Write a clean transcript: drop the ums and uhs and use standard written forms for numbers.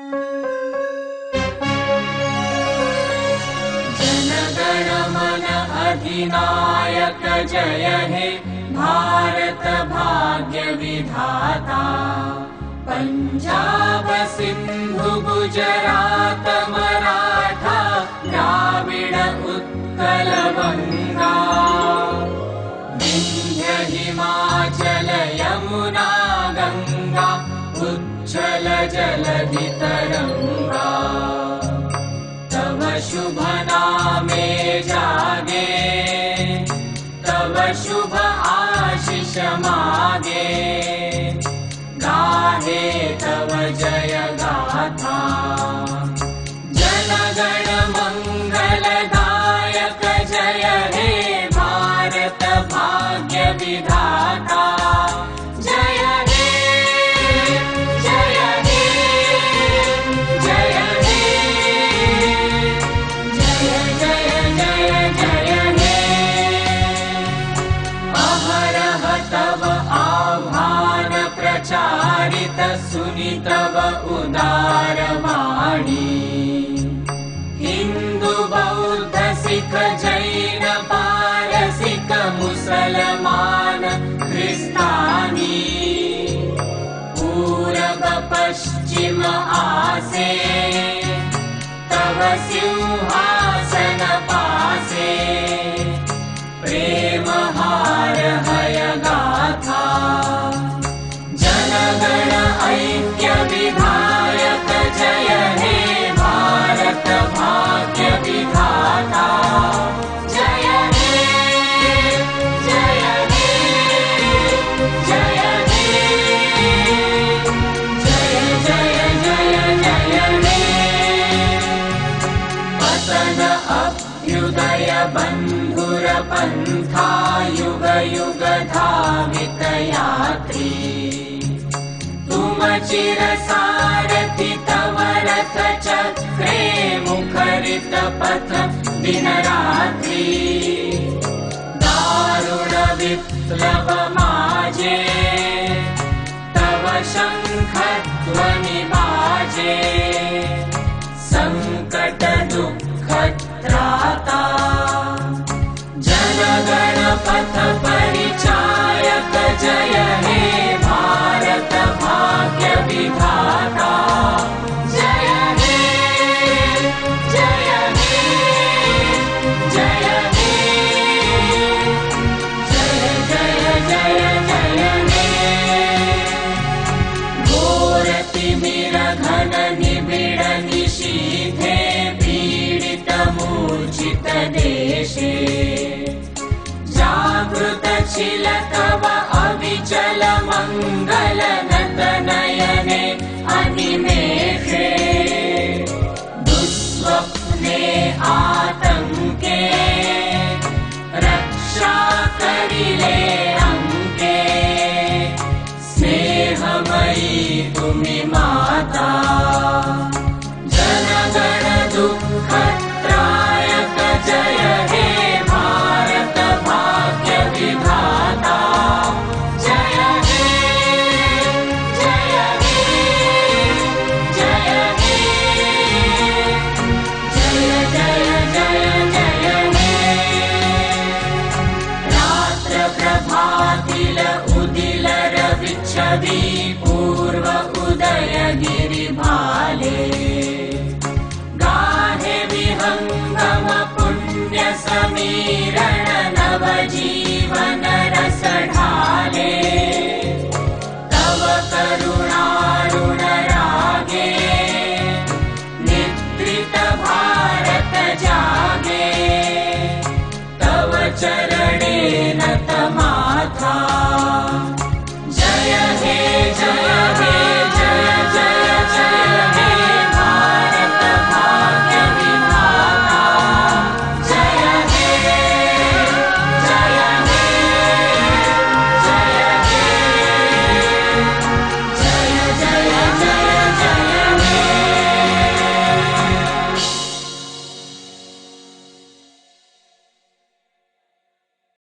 जनगण मन अधिनायक जय हे भारत भाग्य विधाता। पंजाब सिंधु गुजरात मराठा द्राविड उत्कल बंगा। विंध्य हिमाचल यमुना गंगा उच्छल जलधि तरंगा। तव शुभ नामे जागे तव शुभ आशीष मागे। गाहे तव जय गाथा जनगण मंगलदायक जय हे भारत भाग्य विधाता। जय हे जय हे जय हे जय जय जय जय हे। अहरह तव आह्वान प्रचारित सुनितव उदार वाणी। हिंदू बौद्ध सिख जैन पारसिक मुसलमान ख्रिस्तानी। पूरब पश्चिम आसे तव सिंहासन पासे। प्रेम हार हय गाथा जनगण ऐक्य विधायक जय हे भारत भाग्य विधाता। जय हे जय हे जय हे जय जय जय जय हे। पतन अभ्युदय बंधुर पंथा युग युग धावित यात्री। तुम चिर सारथि तव रथ चक्रे मुखरित पथ दिन रात्रि। दारुण विप्लव माजे तव शंख ध्वनि बाजे। संकट दुःख त्राता जनगण पथ परिचायक जय हे भारत भाग्य विधाता। जय हे जय हे जय हे जय जय जय जय हे। घोर तिमिर घन निबिड़ निशीथे पीडित मूर्छित देशे। जागृत छिल तव अविचल मंगल नत नयने अनिमेषे। दुस्वप्ने आतंके रक्षा करिले अंके। स्नेहमयी तुमि माता जनगण दुःख त्रायक जय हे भारत भाग्य विधाता। जय हे जय हे जय हे जय जय जय जय हे। रात्र प्रभातिल उदिल रविच्छवि पूर्व उदय गिरि भाले। गाहे विहंगम पुण्य समीरण नव जीवन रस ढाले।